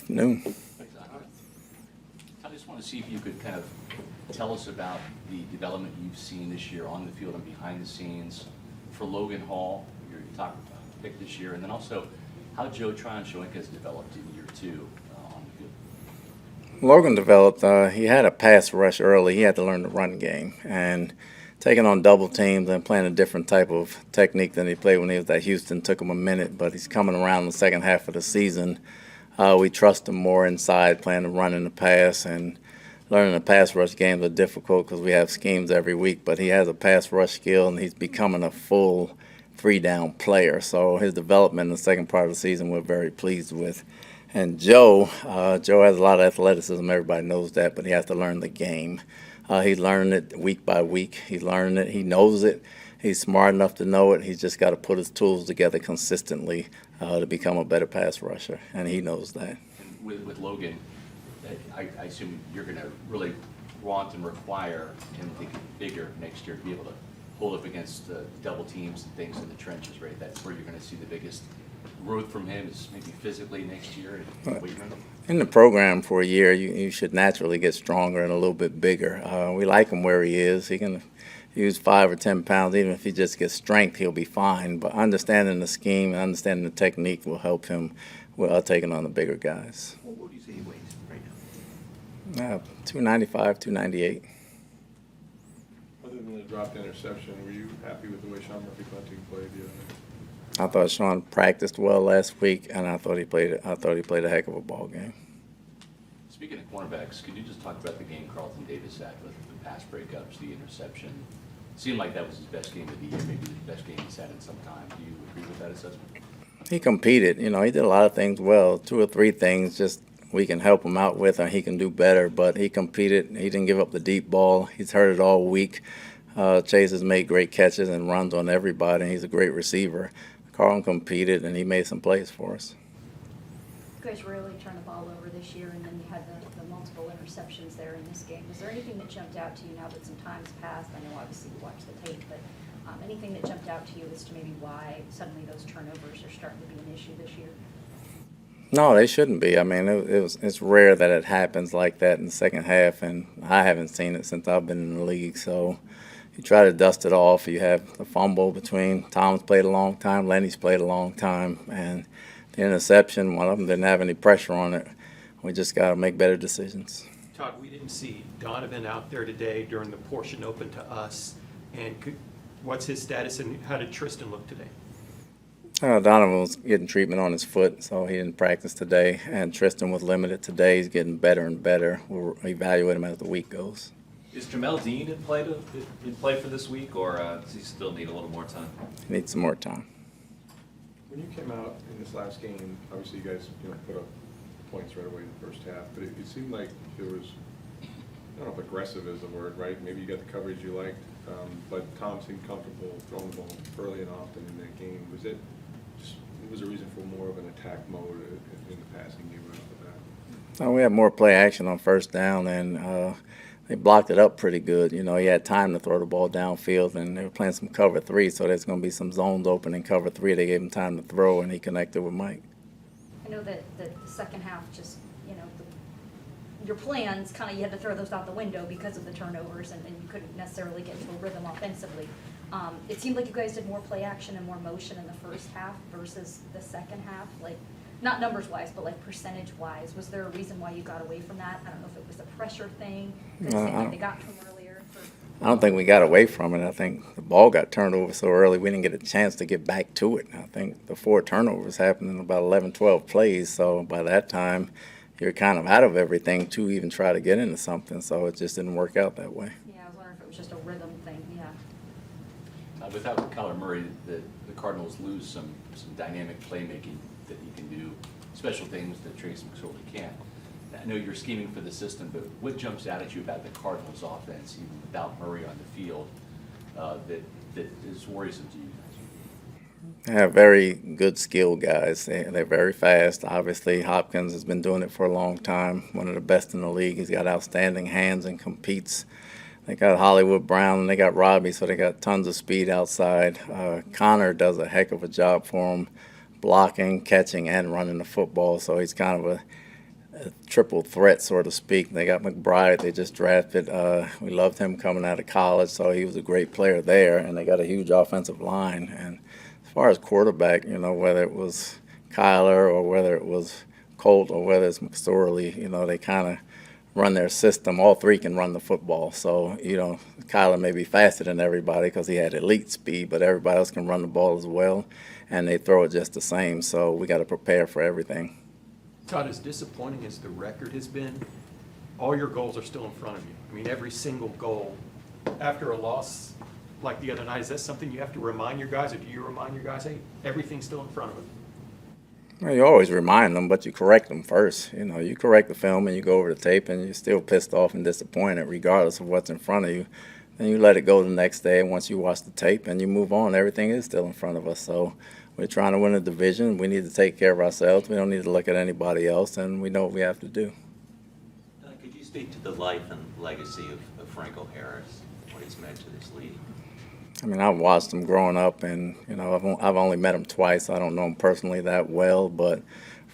Noon. Exactly. I just want to see if you could kind of tell us about the development you've seen this year on the field and behind the scenes for Logan Hall, your top pick this year, and then also how Joe Tryon-Shoyinka has developed in year two on the field. Logan developed, he had a pass rush early. He had to learn the run game. And taking on double teams and playing a different type of technique than he played when he was at Houston took him a minute, but he's coming around in the second half of the season. We trust him more inside, playing the run and the pass, and learning the pass rush games are difficult because we have schemes every week, but he has a pass rush skill, and he's becoming a full free down player. So his development in the second part of the season we're very pleased with. And Joe has a lot of athleticism. Everybody knows that, but he has to learn the game. He's learning it week by week. He's learning it. He knows it. He's smart enough to know it. He's just got to put his tools together consistently to become a better pass rusher, and he knows that. And with Logan, I assume you're going to really want and require him to get bigger next year to be able to hold up against double teams and things in the trenches, right? That's where you're going to see the biggest growth from him, is maybe physically next year. In the program for a year, you should naturally get stronger and a little bit bigger. We like him where he is. He can use 5 or 10 pounds. Even if he just gets strength, he'll be fine. But understanding the scheme and understanding the technique will help him taking on the bigger guys. What do you say he weighs right now? 295, 298. Other than the dropped interception, were you happy with the way Sean Murphy-Bunting played the other night? I thought Sean practiced well last week, and I thought he played a heck of a ball game. Speaking of cornerbacks, could you just talk about the game Carlton Davis had with the pass breakups, the interception? It seemed like that was his best game of the year, maybe the best game he's had in some time. Do you agree with that assessment? He competed. He did a lot of things well. 2 or 3 things just we can help him out with, or he can do better. But he competed. He didn't give up the deep ball. He's heard it all week. Chase has made great catches and runs on everybody. He's a great receiver. Carlton competed, and he made some plays for us. You guys really turned the ball over this year, and then you had the multiple interceptions there in this game. Was there anything that jumped out to you now that some time's passed? I know obviously you watched the tape, but anything that jumped out to you as to maybe why suddenly those turnovers are starting to be an issue this year? No, they shouldn't be. I mean, it's rare that it happens like that in the second half, and I haven't seen it since I've been in the league. So you try to dust it off. You have the fumble between Tom's played a long time, Lenny's played a long time, and the interception, one of them didn't have any pressure on it. We just got to make better decisions. Todd, we didn't see Donovan out there today during the portion open to us. And what's his status, and how did Tristan look today? Donovan was getting treatment on his foot, so he didn't practice today. And Tristan was limited today. He's getting better and better. We'll evaluate him as the week goes. Is Jamel Dean in play for this week, or does he still need a little more time? He needs some more time. When you came out in this last game, obviously you guys put up points right away in the first half, but it seemed like there was, I don't know if aggressive is the word, right? Maybe you got the coverage you liked, but Tom seemed comfortable throwing the ball early and often in that game. Was a reason for more of an attack mode in the passing game right off the bat? We had more play action on first down, and they blocked it up pretty good. He had time to throw the ball downfield, and they were playing some cover 3, so there's going to be some zones open in cover 3. They gave him time to throw, and he connected with Mike. I know that the second half just, your plans kind of, you had to throw those out the window because of the turnovers, and you couldn't necessarily get into a rhythm offensively. It seemed like you guys did more play action and more motion in the first half versus the second half, like not numbers-wise, but like percentage-wise. Was there a reason why you got away from that? I don't know if it was a pressure thing, that it seemed like they got to him earlier. I don't think we got away from it. I think the ball got turned over so early we didn't get a chance to get back to it. I think the 4 turnovers happened in about 11, 12 plays, so by that time you're kind of out of everything to even try to get into something, so it just didn't work out that way. Yeah, I was wondering if it was just a rhythm thing, yeah. Without Kyler Murray, the Cardinals lose some dynamic playmaking that he can do, special things that Trace McSorley can't. I know you're scheming for the system, but what jumps out at you about the Cardinals' offense, even without Murray on the field, that is worrisome to you guys? They have very good skilled guys. They're very fast. Obviously, Hopkins has been doing it for a long time, one of the best in the league. He's got outstanding hands and competes. They got Hollywood Brown and they got Robbie, so they got tons of speed outside. Connor does a heck of a job for him, blocking, catching, and running the football. So he's kind of a triple threat, so to speak. They got McBride, they just drafted. We loved him coming out of college, so he was a great player there, and they got a huge offensive line. And as far as quarterback, you know, whether it was Kyler or whether it was Colt or whether it's McSorley, you know, they kind of run their system. All three can run the football. So, you know, Kyler may be faster than everybody because he had elite speed, but everybody else can run the ball as well, and they throw it just the same. So we got to prepare for everything. Todd, as disappointing as the record has been, all your goals are still in front of you. I mean, every single goal. After a loss like the other night, is that something you have to remind your guys, or do you remind your guys, hey, everything's still in front of us? Well, you always remind them, but you correct them first. You know, you correct the film and you go over the tape and you're still pissed off and disappointed regardless of what's in front of you. Then you let it go the next day, and once you watch the tape and you move on, everything is still in front of us. So we're trying to win a division. We need to take care of ourselves. We don't need to look at anybody else, and we know what we have to do. Could you speak to the life and legacy of Franco Harris, what he's meant to this league? I mean, I've watched him growing up, and you know, I've only met him twice. I don't know him personally that well, but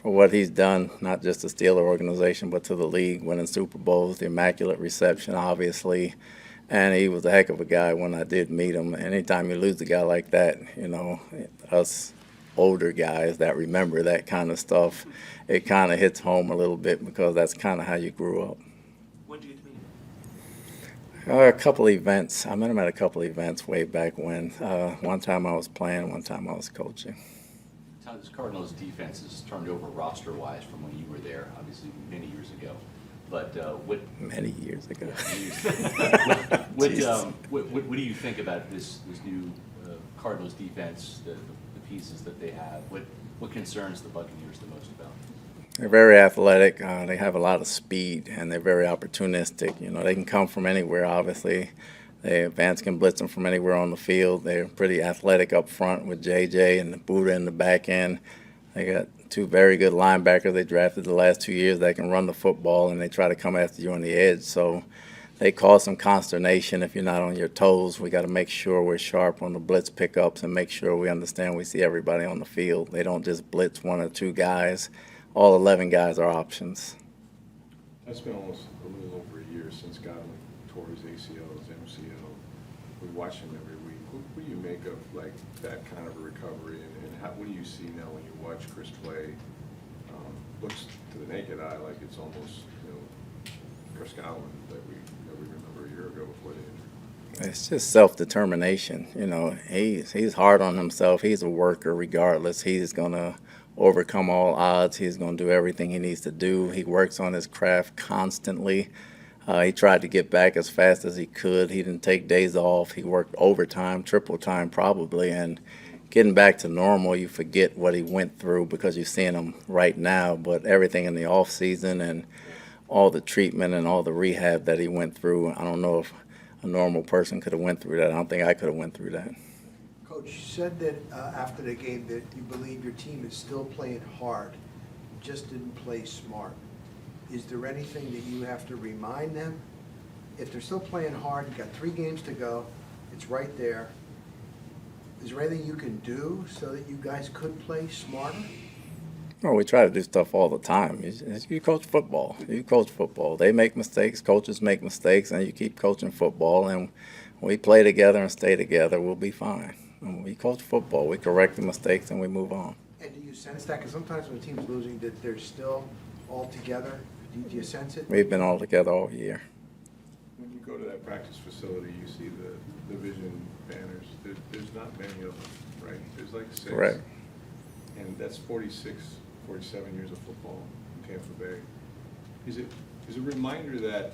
for what he's done, not just the Steeler organization, but to the league, winning Super Bowls, the immaculate reception, obviously, and he was a heck of a guy when I did meet him. Anytime you lose a guy like that, you know, us older guys that remember that kind of stuff, it kind of hits home a little bit because that's kind of how you grew up. When did you get to meet him? A couple of events. I met him at a couple of events way back when. One time I was playing, one time I was coaching. Todd, this Cardinals defense has turned over roster-wise from when you were there, obviously many years ago. But what Many years ago. what do you think about this new Cardinals defense, the pieces that they have? What concerns the Buccaneers the most about? They're very athletic. They have a lot of speed, and they're very opportunistic. You know, they can come from anywhere, obviously. Vance can blitz them from anywhere on the field. They're pretty athletic up front with J.J. and the Buddha in the back end. They got two very good linebackers they drafted the last 2 years that can run the football, and they try to come after you on the edge. So they cause some consternation if you're not on your toes. We got to make sure we're sharp on the blitz pickups and make sure we understand we see everybody on the field. They don't just blitz one or two guys. All 11 guys are options. It's been almost a little over a year since Godwin tore his ACL, his MCL. We watch him every week. What do you make of like that kind of a recovery, and what do you see now when you watch Chris play? Looks to the naked eye like it's almost, you know, Chris Godwin that we remember a year ago before the injury. It's just self-determination. You know, he's hard on himself. He's a worker regardless. He's going to overcome all odds. He's going to do everything he needs to do. He works on his craft constantly. He tried to get back as fast as he could. He didn't take days off. He worked overtime, triple time probably, and getting back to normal, you forget what he went through because you're seeing him right now, but everything in the off season and all the treatment and all the rehab that he went through, I don't know if a normal person could have went through that. I don't think I could have went through that. Coach, you said that after the game that you believe your team is still playing hard, just didn't play smart. Is there anything that you have to remind them? If they're still playing hard, you've got 3 games to go, it's right there. Is there anything you can do so that you guys could play smarter? Well, we try to do stuff all the time. You coach football. You coach football. They make mistakes. Coaches make mistakes, and you keep coaching football. And when we play together and stay together, we'll be fine. When we coach football, we correct the mistakes and we move on. And do you sense that? Because sometimes when a team's losing, that they're still all together. Do you sense it? We've been all together all year. When you go to that practice facility, you see the division banners. There's not many of them, right? There's like 6. Correct. And that's 46, 47 years of football in Tampa Bay. Is it a reminder that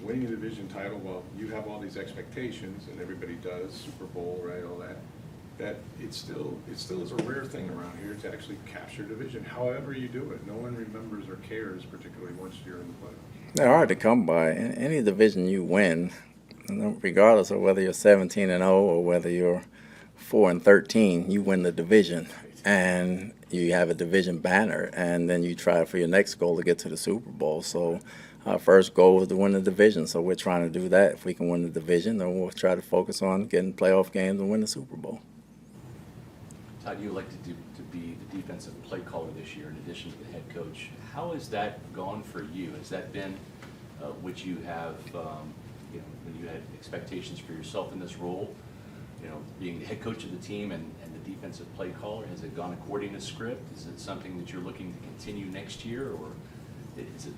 winning a division title, well, you have all these expectations, and everybody does, Super Bowl, right, all that it still is a rare thing around here to actually capture division, however you do it. No one remembers or cares, particularly once you're in the playoffs. They're hard to come by. In any division you win, regardless of whether you're 17-0 or whether you're 4-13, you win the division. And you have a division banner, and then you try for your next goal to get to the Super Bowl. So our first goal is to win the division, so we're trying to do that. If we can win the division, then we'll try to focus on getting playoff games and win the Super Bowl. Todd, you elected to be the defensive play caller this year in addition to the head coach. How has that gone for you? Has that been what you have, when you had expectations for yourself in this role, being the head coach of the team and the defensive play caller? Has it gone according to script? Is it something that you're looking to continue next year, or is it,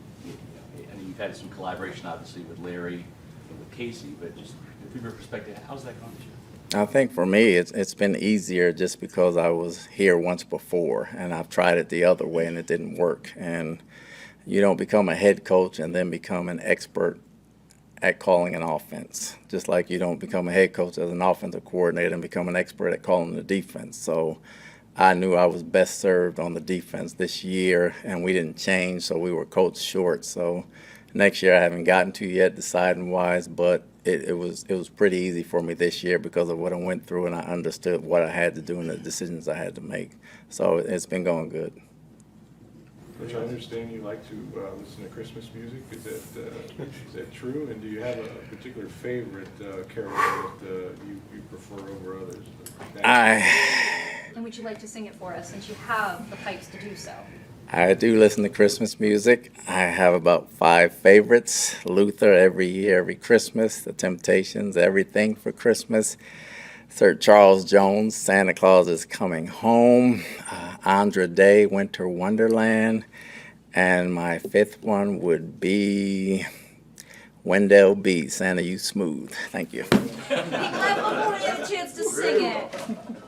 I mean, you've had some collaboration obviously with Larry and with Casey, but just from your perspective, how's that gone this year? I think for me, it's been easier just because I was here once before, and I've tried it the other way, and it didn't work. And you don't become a head coach and then become an expert at calling an offense, just like you don't become a head coach as an offensive coordinator and become an expert at calling the defense. So I knew I was best served on the defense this year, and we didn't change, so we were coach short. So next year I haven't gotten to yet deciding wise, but it was pretty easy for me this year because of what I went through, and I understood what I had to do and the decisions I had to make. So it's been going good. Which I understand you like to listen to Christmas music. Is that true? And do you have a particular favorite carol that you prefer over others? And would you like to sing it for us, since you have the pipes to do so? I do listen to Christmas music. I have about 5 favorites. Luther, every year, every Christmas. The Temptations, Everything for Christmas. Sir Charles Jones, Santa Claus is Coming Home. Andra Day, Winter Wonderland. And my 5th one would be Wendell B, Santa You Smooth. Thank you. Be glad before you get a chance to sing it.